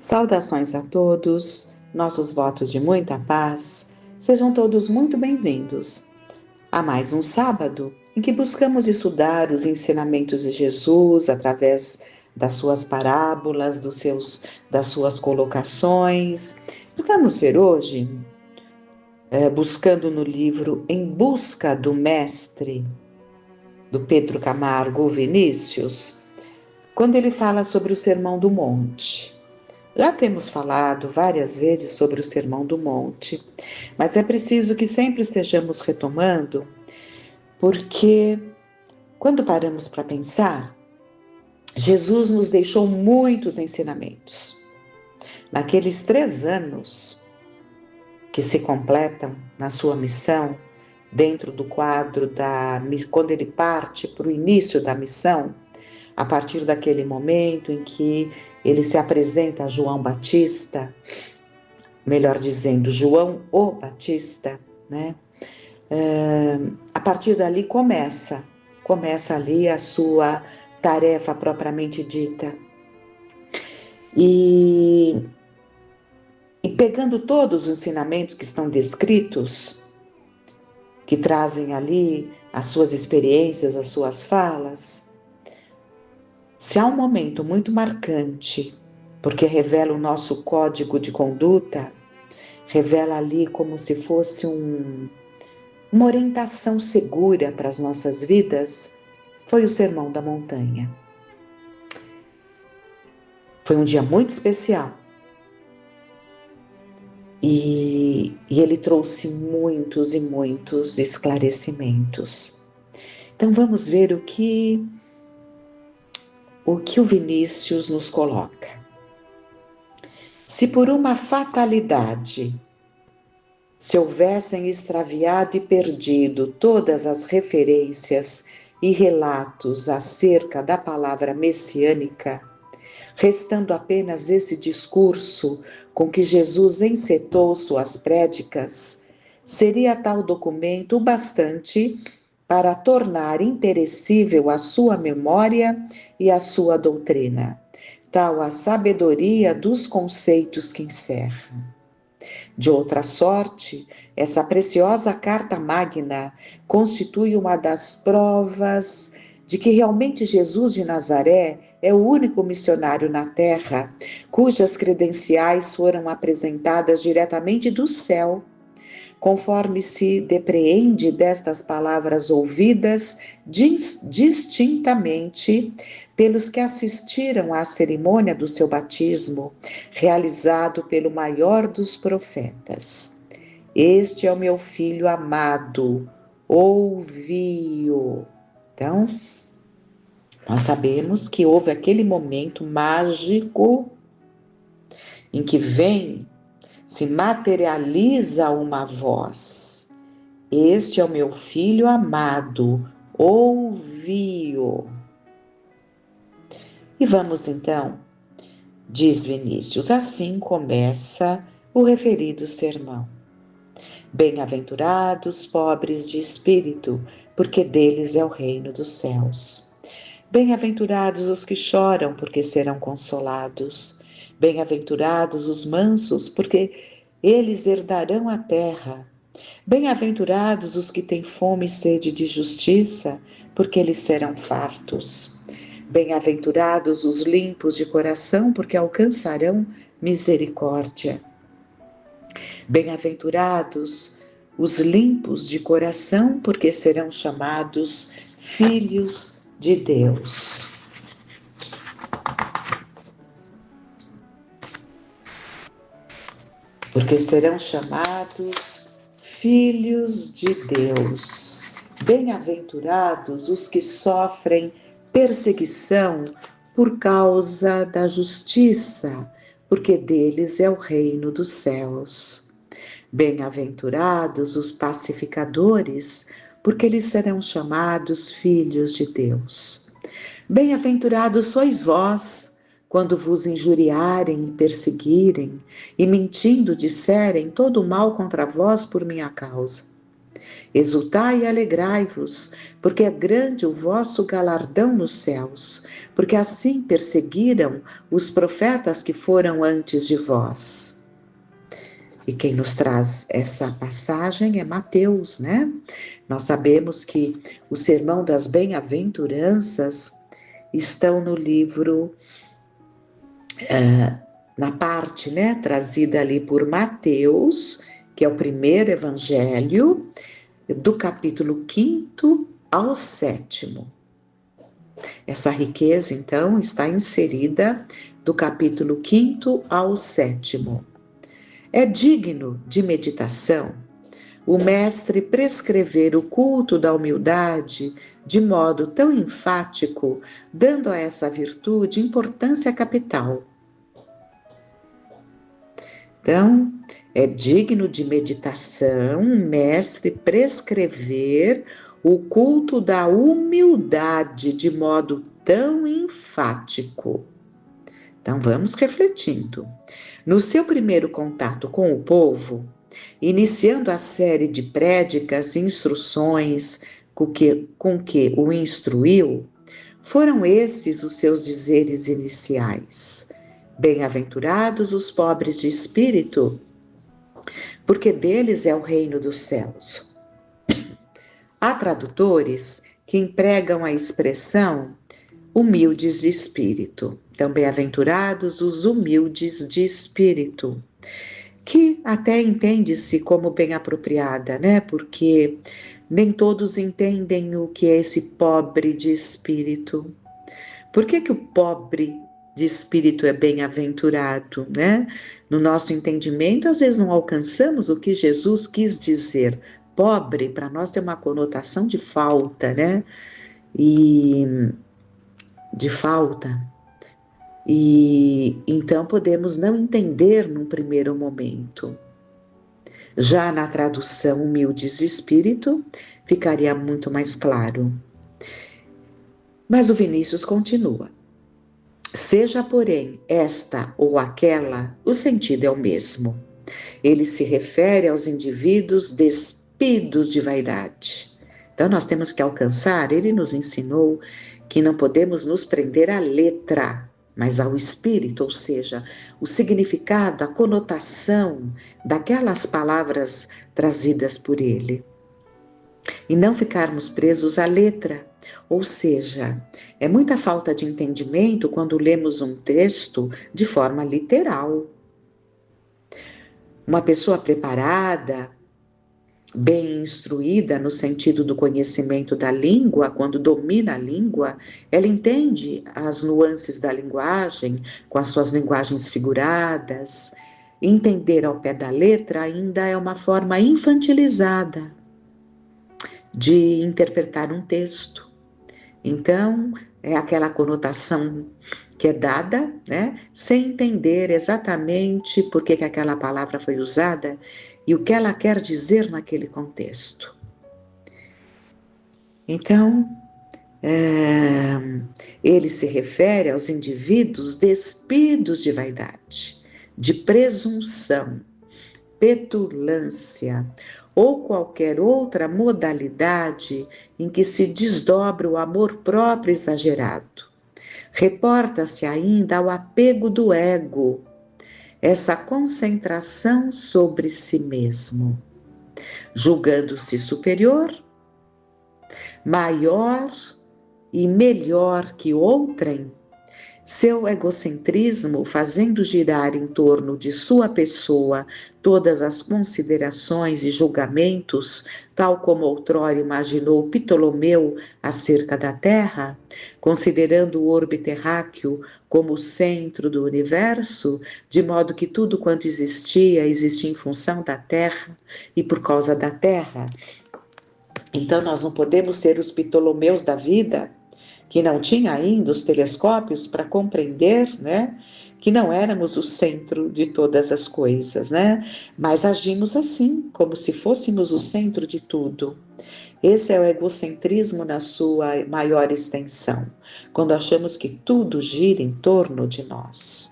Saudações a todos, nossos votos de muita paz, sejam todos muito bem-vindos a mais um sábado em que buscamos estudar os ensinamentos de Jesus através das suas parábolas, das suas colocações. E vamos ver hoje, buscando no livro Em Busca do Mestre, do Pedro Camargo Vinícius, quando ele fala sobre o Sermão do Monte. Já temos falado várias vezes sobre o Sermão do Monte, mas é preciso que sempre estejamos retomando, porque quando paramos para pensar, Jesus nos deixou muitos ensinamentos. Naqueles 3 anos que se completam na sua missão, dentro do quadro quando ele parte para o início da missão, a partir daquele momento em que ele se apresenta a João Batista, melhor dizendo, João o Batista, né? A partir dali começa ali a sua tarefa propriamente dita. E pegando todos os ensinamentos que estão descritos, que trazem ali as suas experiências, as suas falas, se há um momento muito marcante, porque revela o nosso código de conduta, revela ali como se fosse uma orientação segura para as nossas vidas, foi o Sermão da Montanha. Foi um dia muito especial. E ele trouxe muitos e muitos esclarecimentos. Então vamos ver o que o Vinícius nos coloca. Se por uma fatalidade se houvessem extraviado e perdido todas as referências e relatos acerca da palavra messiânica, restando apenas esse discurso com que Jesus encetou suas prédicas, seria tal documento o bastante para tornar imperecível a sua memória e a sua doutrina, tal a sabedoria dos conceitos que encerra. De outra sorte, essa preciosa carta magna constitui uma das provas de que realmente Jesus de Nazaré é o único missionário na Terra, cujas credenciais foram apresentadas diretamente do céu, conforme se depreende destas palavras ouvidas distintamente pelos que assistiram à cerimônia do seu batismo, realizado pelo maior dos profetas. Este é o meu filho amado, ouvi-o. Então, nós sabemos que houve aquele momento mágico em que se materializa uma voz. Este é o meu filho amado, ouvi-o. E vamos então, diz Vinícius, assim começa o referido sermão. Bem-aventurados pobres de espírito, porque deles é o reino dos céus. Bem-aventurados os que choram, porque serão consolados. Bem-aventurados os mansos, porque eles herdarão a terra. Bem-aventurados os que têm fome e sede de justiça, porque eles serão fartos. Bem-aventurados os limpos de coração, porque alcançarão misericórdia. Bem-aventurados os limpos de coração, porque serão chamados filhos de Deus. Porque serão chamados filhos de Deus. Bem-aventurados os que sofrem perseguição por causa da justiça, porque deles é o reino dos céus. Bem-aventurados os pacificadores, porque eles serão chamados filhos de Deus. Bem-aventurados sois vós, quando vos injuriarem e perseguirem, e mentindo disserem todo o mal contra vós por minha causa. Exultai e alegrai-vos, porque é grande o vosso galardão nos céus, porque assim perseguiram os profetas que foram antes de vós. E quem nos traz essa passagem é Mateus, né? Nós sabemos que o Sermão das Bem-aventuranças estão no livro, na parte, né, trazida ali por Mateus, que é o primeiro evangelho, do capítulo 5º ao 7º. Essa riqueza, então, está inserida do capítulo 5º ao 7º. É digno de meditação o mestre prescrever o culto da humildade de modo tão enfático, dando a essa virtude importância capital. Então, é digno de meditação o mestre prescrever o culto da humildade de modo tão enfático. Então, vamos refletindo. No seu primeiro contato com o povo, iniciando a série de prédicas e instruções com que o instruiu, foram esses os seus dizeres iniciais. Bem-aventurados os pobres de espírito, porque deles é o reino dos céus. Há tradutores que empregam a expressão humildes de espírito. Então, bem-aventurados os humildes de espírito, que até entende-se como bem apropriada, né? Porque nem todos entendem o que é esse pobre de espírito. Por que o pobre de espírito é bem-aventurado, né? No nosso entendimento, às vezes não alcançamos o que Jesus quis dizer. Pobre, para nós, tem uma conotação de falta, né? E então podemos não entender num primeiro momento. Já na tradução humildes de espírito, ficaria muito mais claro. Mas o Vinícius continua. Seja, porém, esta ou aquela, o sentido é o mesmo. Ele se refere aos indivíduos despidos de vaidade. Então nós temos que alcançar, ele nos ensinou que não podemos nos prender à letra, mas ao espírito, ou seja, o significado, a conotação daquelas palavras trazidas por ele. E não ficarmos presos à letra, ou seja, é muita falta de entendimento quando lemos um texto de forma literal. Uma pessoa preparada, bem instruída no sentido do conhecimento da língua, quando domina a língua, ela entende as nuances da linguagem, com as suas linguagens figuradas. Entender ao pé da letra ainda é uma forma infantilizada de interpretar um texto. Então, é aquela conotação que é dada, né, sem entender exatamente por que aquela palavra foi usada e o que ela quer dizer naquele contexto. Então, ele se refere aos indivíduos despidos de vaidade, de presunção, petulância ou qualquer outra modalidade em que se desdobra o amor próprio exagerado. Reporta-se ainda ao apego do ego, essa concentração sobre si mesmo, julgando-se superior, maior e melhor que outrem, seu egocentrismo fazendo girar em torno de sua pessoa todas as considerações e julgamentos, tal como outrora imaginou Ptolomeu acerca da Terra, considerando o orbe terráqueo como o centro do universo, de modo que tudo quanto existia em função da Terra e por causa da Terra. Então nós não podemos ser os Ptolomeus da vida, que não tinha ainda os telescópios para compreender, né, que não éramos o centro de todas as coisas, né, mas agimos assim, como se fôssemos o centro de tudo. Esse é o egocentrismo na sua maior extensão, quando achamos que tudo gira em torno de nós.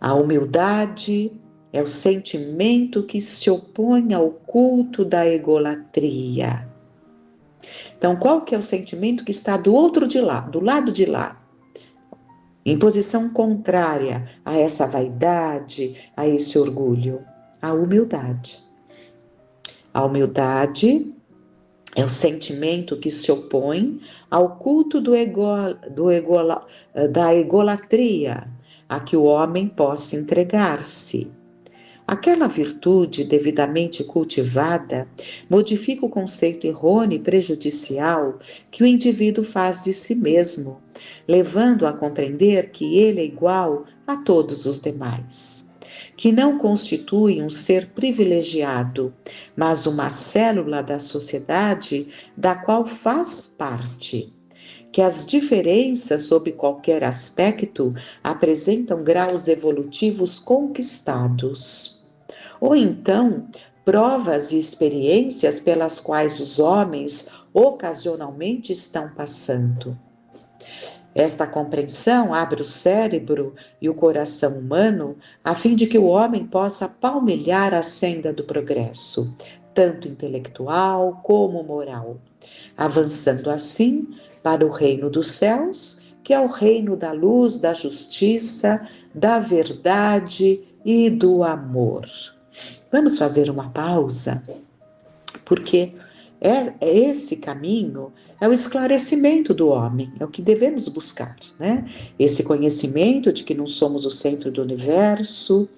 A humildade É o sentimento que se opõe ao culto da egolatria. Então, qual que é o sentimento que está do outro de lá, do lado de lá? Em posição contrária a essa vaidade, a esse orgulho? A humildade. A humildade é o sentimento que se opõe ao culto da egolatria, a que o homem possa entregar-se. Aquela virtude devidamente cultivada modifica o conceito errôneo e prejudicial que o indivíduo faz de si mesmo, levando a compreender que ele é igual a todos os demais, que não constitui um ser privilegiado, mas uma célula da sociedade da qual faz parte, que as diferenças sob qualquer aspecto apresentam graus evolutivos conquistados, ou então provas e experiências pelas quais os homens ocasionalmente estão passando. Esta compreensão abre o cérebro e o coração humano a fim de que o homem possa palmilhar a senda do progresso, tanto intelectual como moral, avançando assim para o reino dos céus, que é o reino da luz, da justiça, da verdade e do amor. Vamos fazer uma pausa, porque esse caminho é o esclarecimento do homem, é o que devemos buscar, né? Esse conhecimento de que não somos o centro do universo,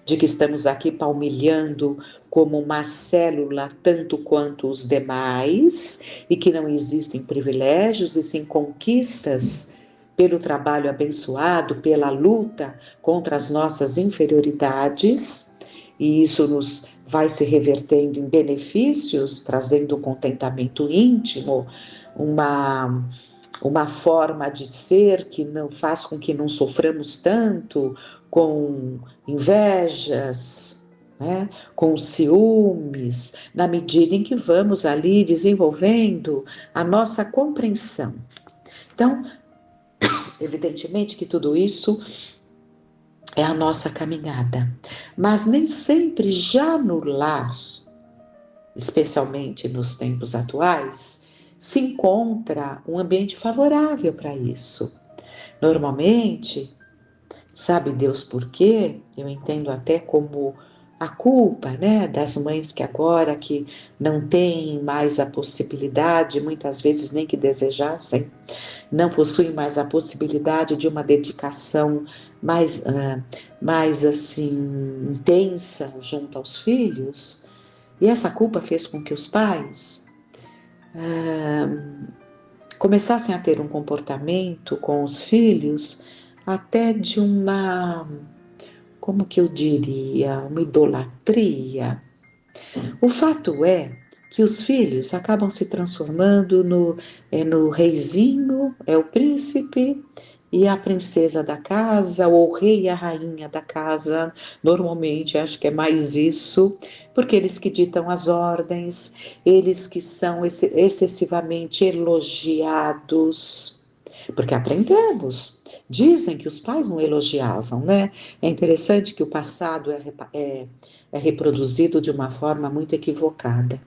de que estamos aqui palmilhando como uma célula tanto quanto os demais, e que não existem privilégios e sim conquistas pelo trabalho abençoado, pela luta contra as nossas inferioridades, e isso nos vai se revertendo em benefícios, trazendo um contentamento íntimo, uma forma de ser que não faz com que não soframos tanto com invejas, né, com ciúmes, na medida em que vamos ali desenvolvendo a nossa compreensão. Então, evidentemente que tudo isso é a nossa caminhada, mas nem sempre já no lar, especialmente nos tempos atuais, se encontra um ambiente favorável para isso. Normalmente, sabe Deus por quê? Eu entendo até como a culpa, né, das mães que agora que não têm mais a possibilidade, muitas vezes nem que desejassem, não possuem mais a possibilidade de uma dedicação mais assim intensa junto aos filhos, e essa culpa fez com que os pais começassem a ter um comportamento com os filhos até de uma, como que eu diria, uma idolatria. O fato é que os filhos acabam se transformando no reizinho, é o príncipe e a princesa da casa, ou o rei e a rainha da casa. Normalmente acho que é mais isso, porque eles que ditam as ordens, eles que são excessivamente elogiados, porque aprendemos. Dizem que os pais não elogiavam, né? É interessante que o passado é reproduzido de uma forma muito equivocada.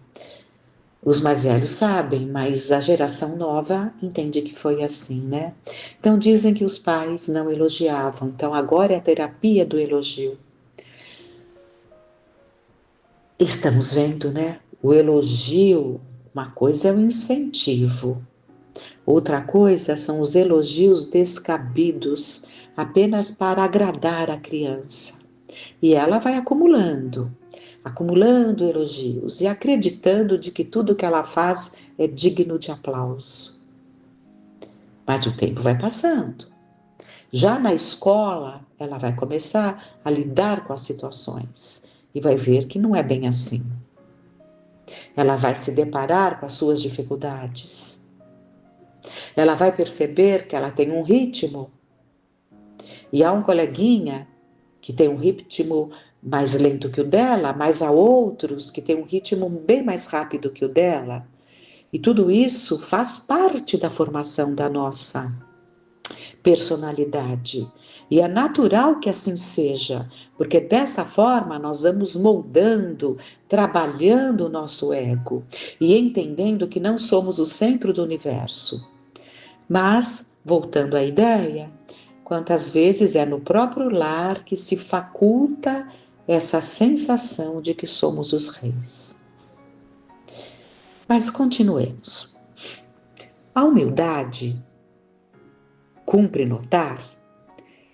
Os mais velhos sabem, mas a geração nova entende que foi assim, né? Então dizem que os pais não elogiavam, então agora é a terapia do elogio. Estamos vendo, né? O elogio, uma coisa é o incentivo, outra coisa são os elogios descabidos, apenas para agradar a criança. E ela vai acumulando elogios e acreditando de que tudo que ela faz é digno de aplauso. Mas o tempo vai passando. Já na escola, ela vai começar a lidar com as situações e vai ver que não é bem assim. Ela vai se deparar com as suas dificuldades. Ela vai perceber que ela tem um ritmo e há um coleguinha que tem um ritmo mais lento que o dela, mas há outros que têm um ritmo bem mais rápido que o dela. E tudo isso faz parte da formação da nossa personalidade. E é natural que assim seja, porque desta forma nós vamos moldando, trabalhando o nosso ego e entendendo que não somos o centro do universo. Mas, voltando à ideia, quantas vezes é no próprio lar que se faculta essa sensação de que somos os reis. Mas continuemos. A humildade, cumpre notar,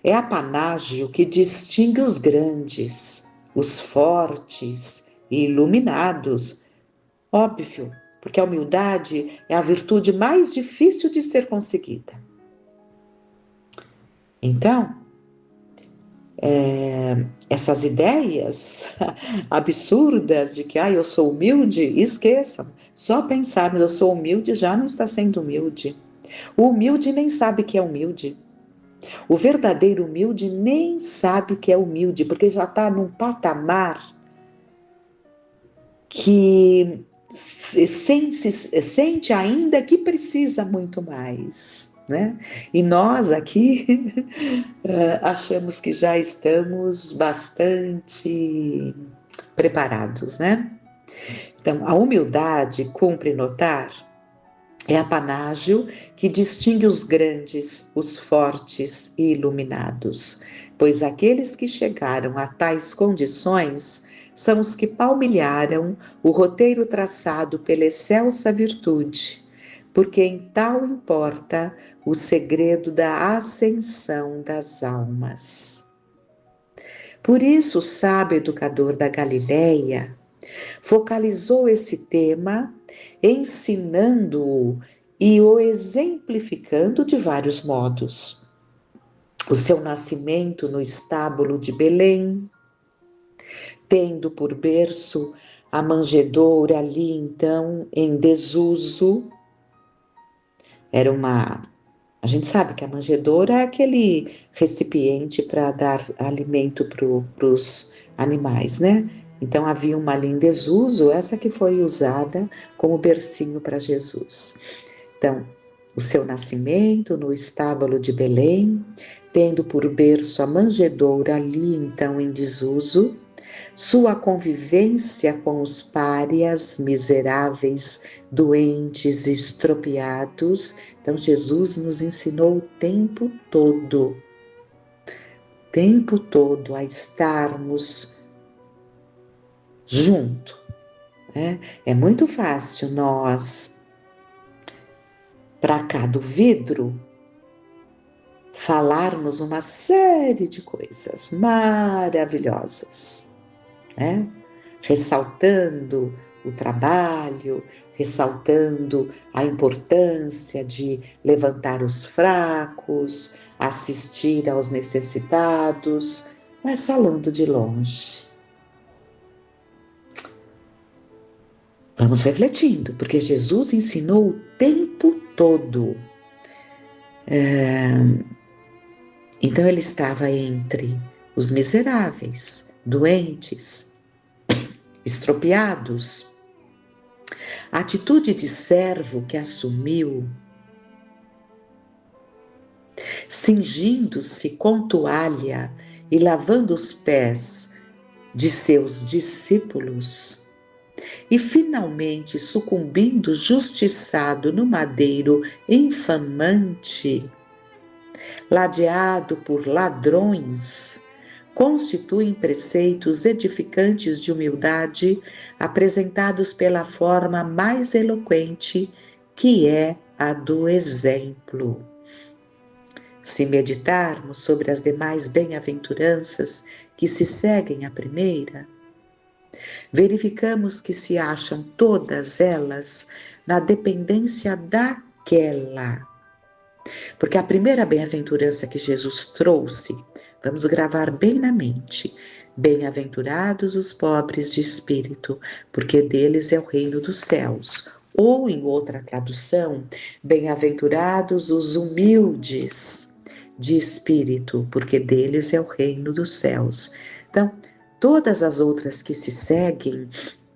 é a panágio que distingue os grandes, os fortes e iluminados. Óbvio, porque a humildade é a virtude mais difícil de ser conseguida. Então, essas ideias absurdas de que eu sou humilde, esqueçam. Só pensarmos eu sou humilde já não está sendo humilde. O humilde nem sabe que é humilde. O verdadeiro humilde nem sabe que é humilde, porque já está num patamar que sente ainda que precisa muito mais, né? E nós aqui achamos que já estamos bastante preparados, né? Então, a humildade, cumpre notar, é a panágio que distingue os grandes, os fortes e iluminados, pois aqueles que chegaram a tais condições são os que palmilharam o roteiro traçado pela excelsa virtude, porque em tal importa o segredo da ascensão das almas. Por isso, o sábio educador da Galileia focalizou esse tema, ensinando-o e o exemplificando de vários modos. O seu nascimento no estábulo de Belém, tendo por berço a manjedoura ali então em desuso. A gente sabe que a manjedoura é aquele recipiente para dar alimento para os animais, né? Então havia uma ali em desuso, essa que foi usada como bercinho para Jesus. Então, o seu nascimento no estábulo de Belém, tendo por berço a manjedoura ali então em desuso, sua convivência com os párias, miseráveis, doentes, estropiados. Então Jesus nos ensinou o tempo todo a estarmos junto. É muito fácil nós, para cá do vidro, falarmos uma série de coisas maravilhosas, ressaltando o trabalho, ressaltando a importância de levantar os fracos, assistir aos necessitados, mas falando de longe. Vamos refletindo, porque Jesus ensinou o tempo todo. Então ele estava entre os miseráveis, doentes, estropiados. A atitude de servo que assumiu, cingindo-se com toalha e lavando os pés de seus discípulos, e finalmente sucumbindo justiçado no madeiro infamante, ladeado por ladrões, constituem preceitos edificantes de humildade apresentados pela forma mais eloquente, que é a do exemplo. Se meditarmos sobre as demais bem-aventuranças que se seguem à primeira, verificamos que se acham todas elas na dependência daquela. Porque a primeira bem-aventurança que Jesus trouxe, vamos gravar bem na mente: bem-aventurados os pobres de espírito, porque deles é o reino dos céus. Ou, em outra tradução, bem-aventurados os humildes de espírito, porque deles é o reino dos céus. Então, todas as outras que se seguem,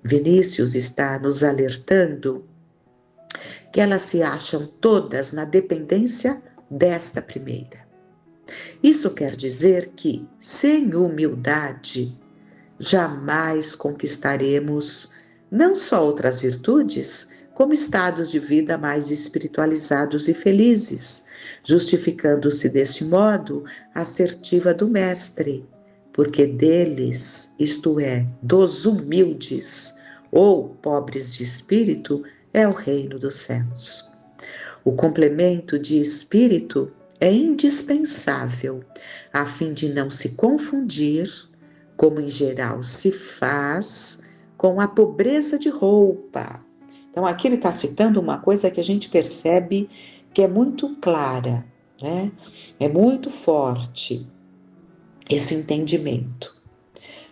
Vinícius está nos alertando que elas se acham todas na dependência desta primeira. Isso quer dizer que, sem humildade, jamais conquistaremos não só outras virtudes, como estados de vida mais espiritualizados e felizes, justificando-se deste modo a assertiva do Mestre, porque deles, isto é, dos humildes ou pobres de espírito, é o reino dos céus. O complemento de espírito é indispensável, a fim de não se confundir, como em geral se faz, com a pobreza de roupa. Então aqui ele está citando uma coisa que a gente percebe que é muito clara, né? É muito forte esse entendimento.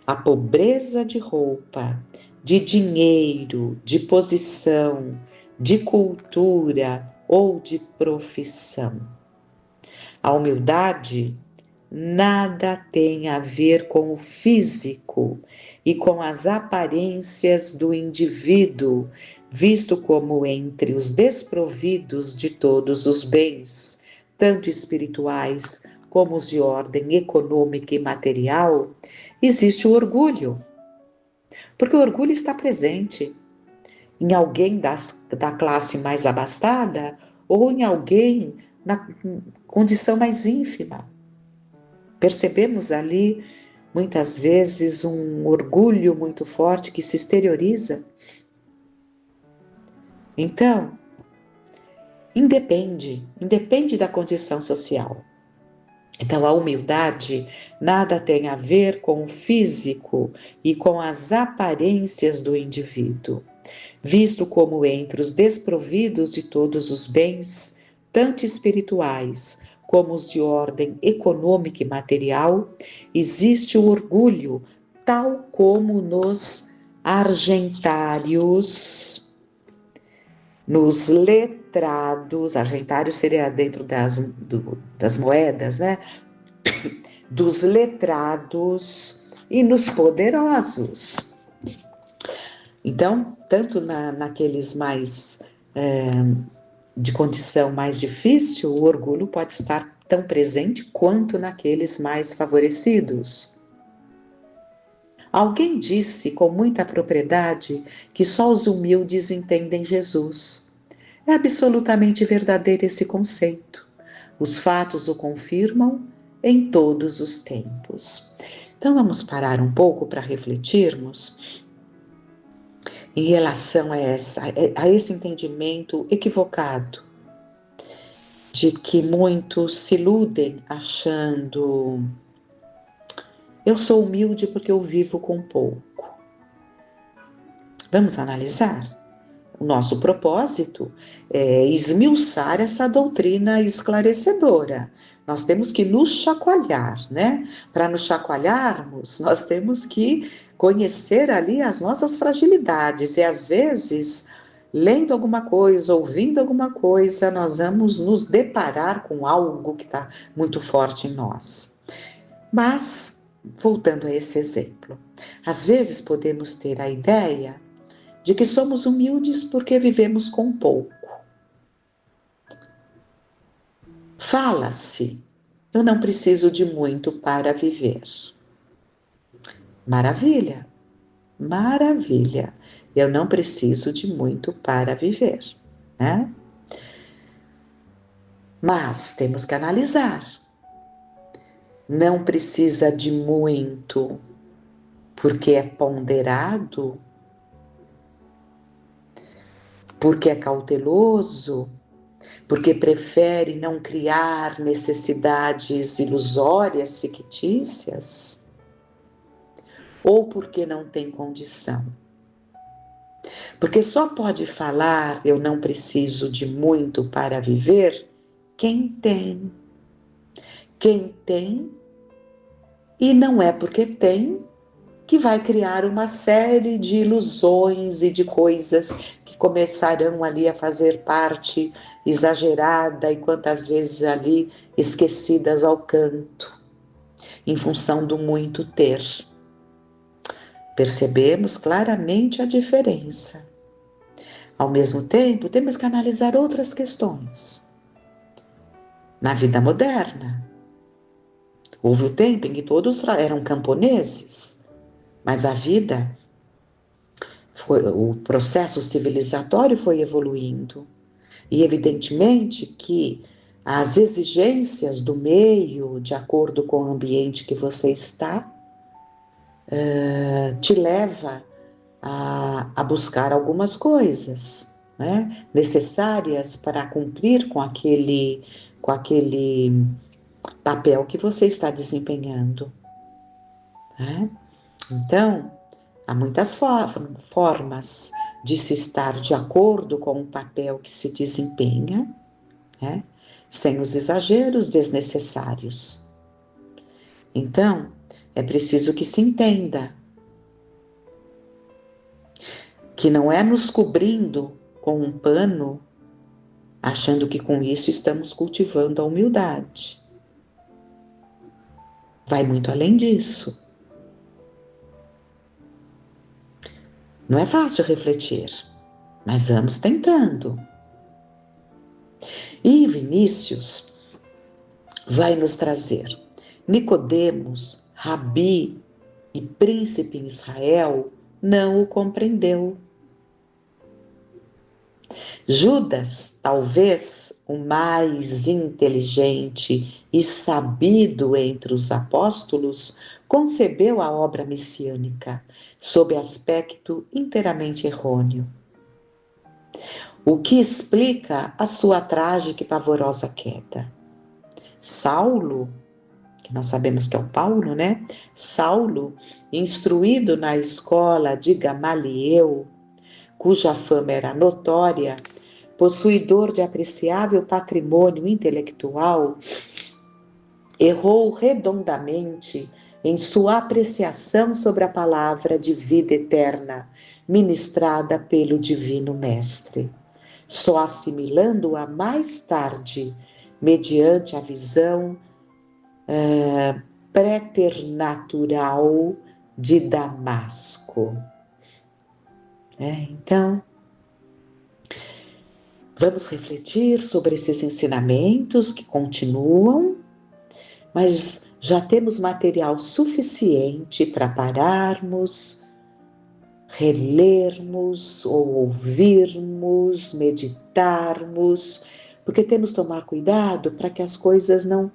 A pobreza de roupa, de dinheiro, de posição, de cultura ou de profissão. A humildade nada tem a ver com o físico e com as aparências do indivíduo, visto como entre os desprovidos de todos os bens, tanto espirituais como os de ordem econômica e material, existe o orgulho. Porque o orgulho está presente em alguém da classe mais abastada ou em alguém na condição mais ínfima. Percebemos ali, muitas vezes, um orgulho muito forte que se exterioriza. Então, independe da condição social. Então, a humildade nada tem a ver com o físico e com as aparências do indivíduo, visto como entre os desprovidos de todos os bens, tanto espirituais como os de ordem econômica e material, existe o orgulho, tal como nos argentários, nos letrados, argentário seria dentro das moedas, né? Dos letrados e nos poderosos. Então, tanto naqueles mais de condição mais difícil, o orgulho pode estar tão presente quanto naqueles mais favorecidos. Alguém disse com muita propriedade que só os humildes entendem Jesus. É absolutamente verdadeiro esse conceito. Os fatos o confirmam em todos os tempos. Então vamos parar um pouco para refletirmos em relação a esse entendimento equivocado de que muitos se iludem achando: eu sou humilde porque eu vivo com pouco. Vamos analisar? O nosso propósito é esmiuçar essa doutrina esclarecedora. Nós temos que nos chacoalhar, né? Para nos chacoalharmos, nós temos que conhecer ali as nossas fragilidades e às vezes, lendo alguma coisa, ouvindo alguma coisa, nós vamos nos deparar com algo que está muito forte em nós. Mas, voltando a esse exemplo, às vezes podemos ter a ideia de que somos humildes porque vivemos com pouco. Fala-se, eu não preciso de muito para viver. Maravilha, maravilha, eu não preciso de muito para viver, né? Mas temos que analisar. Não precisa de muito porque é ponderado, porque é cauteloso, porque prefere não criar necessidades ilusórias, fictícias, ou porque não tem condição. Porque só pode falar eu não preciso de muito para viver quem tem. Quem tem, e não é porque tem que vai criar uma série de ilusões e de coisas que começarão ali a fazer parte exagerada e quantas vezes ali esquecidas ao canto, em função do muito ter. Percebemos claramente a diferença. Ao mesmo tempo, temos que analisar outras questões. Na vida moderna, Houve o tempo em que todos eram camponeses, mas a vida, o processo civilizatório foi evoluindo. E evidentemente que as exigências do meio, de acordo com o ambiente que você está, te leva a buscar algumas coisas, né, necessárias para cumprir com aquele papel que você está desempenhando. Né? Então, há muitas formas de se estar de acordo com o papel que se desempenha, né, sem os exageros desnecessários. Então, é preciso que se entenda que não é nos cobrindo com um pano, achando que com isso estamos cultivando a humildade. Vai muito além disso. Não é fácil refletir, mas vamos tentando. E Vinícius vai nos trazer Nicodemos, Rabi e príncipe em Israel não o compreendeu. Judas, talvez o mais inteligente e sabido entre os apóstolos, concebeu a obra messiânica sob aspecto inteiramente errôneo, o que explica a sua trágica e pavorosa queda. Saulo, que nós sabemos que é o Paulo, né? Saulo, instruído na escola de Gamaliel, cuja fama era notória, possuidor de apreciável patrimônio intelectual, errou redondamente em sua apreciação sobre a palavra de vida eterna, ministrada pelo Divino Mestre, só assimilando-a mais tarde, mediante a visão preternatural de Damasco. Então, vamos refletir sobre esses ensinamentos que continuam, mas já temos material suficiente para pararmos, relermos ou ouvirmos, meditarmos, porque temos que tomar cuidado para que as coisas não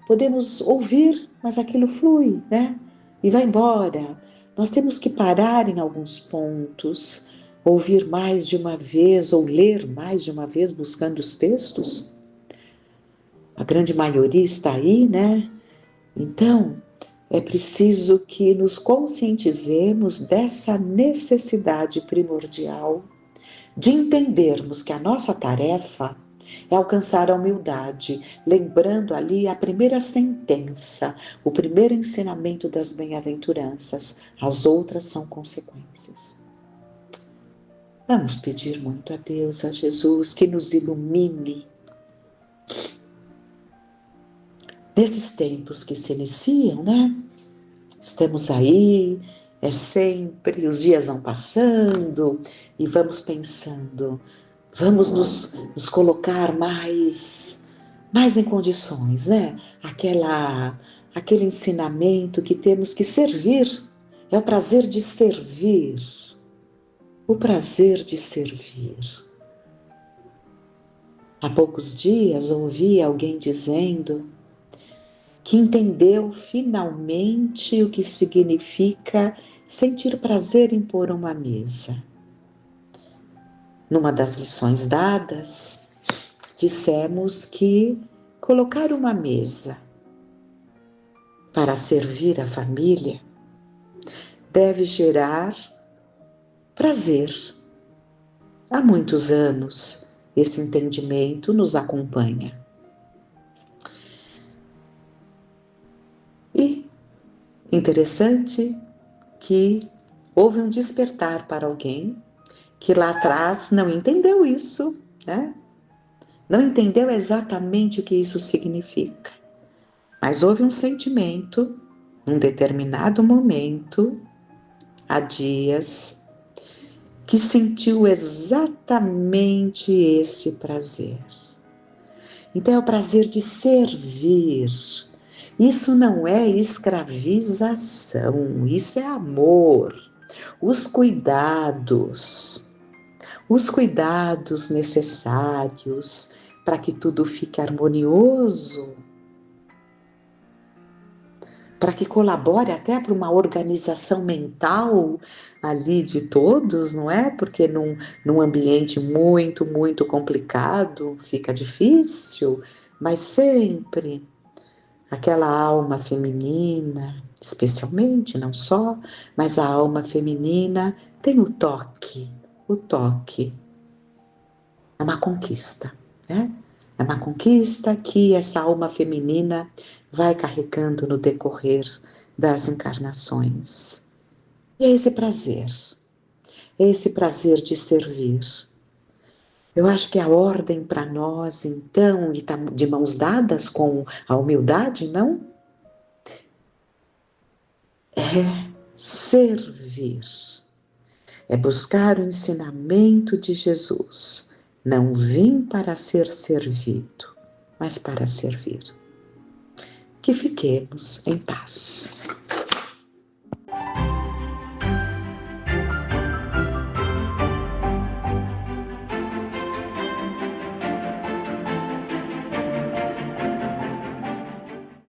podemos ouvir, mas aquilo flui, né? E vai embora. Nós temos que parar em alguns pontos, ouvir mais de uma vez ou ler mais de uma vez buscando os textos. A grande maioria está aí, né? Então, é preciso que nos conscientizemos dessa necessidade primordial de entendermos que a nossa tarefa é alcançar a humildade, lembrando ali a primeira sentença, o primeiro ensinamento das bem-aventuranças, as outras são consequências. Vamos pedir muito a Deus, a Jesus, que nos ilumine nesses tempos que se iniciam, né? Estamos aí, é sempre, os dias vão passando e vamos pensando, vamos nos colocar mais em condições, né? Aquele ensinamento que temos que servir, é o prazer de servir. O prazer de servir. Há poucos dias ouvi alguém dizendo que entendeu finalmente o que significa sentir prazer em pôr uma mesa. Numa das lições dadas, dissemos que colocar uma mesa para servir a família deve gerar prazer. Há muitos anos esse entendimento nos acompanha. E interessante que houve um despertar para alguém que lá atrás não entendeu isso, né? Não entendeu exatamente o que isso significa. Mas houve um sentimento, num determinado momento, há dias, que sentiu exatamente esse prazer. Então é o prazer de servir. Isso não é escravização, isso é amor. Os cuidados necessários para que tudo fique harmonioso, para que colabore até para uma organização mental ali de todos, não é? Porque num ambiente muito, muito complicado fica difícil, mas sempre aquela alma feminina, especialmente, não só, mas a alma feminina tem o toque. O toque é uma conquista, né? É uma conquista que essa alma feminina vai carregando no decorrer das encarnações. E é esse prazer de servir. Eu acho que a ordem para nós, então, e está de mãos dadas com a humildade, não? É servir. É buscar o ensinamento de Jesus. Não vim para ser servido, mas para servir. Que fiquemos em paz.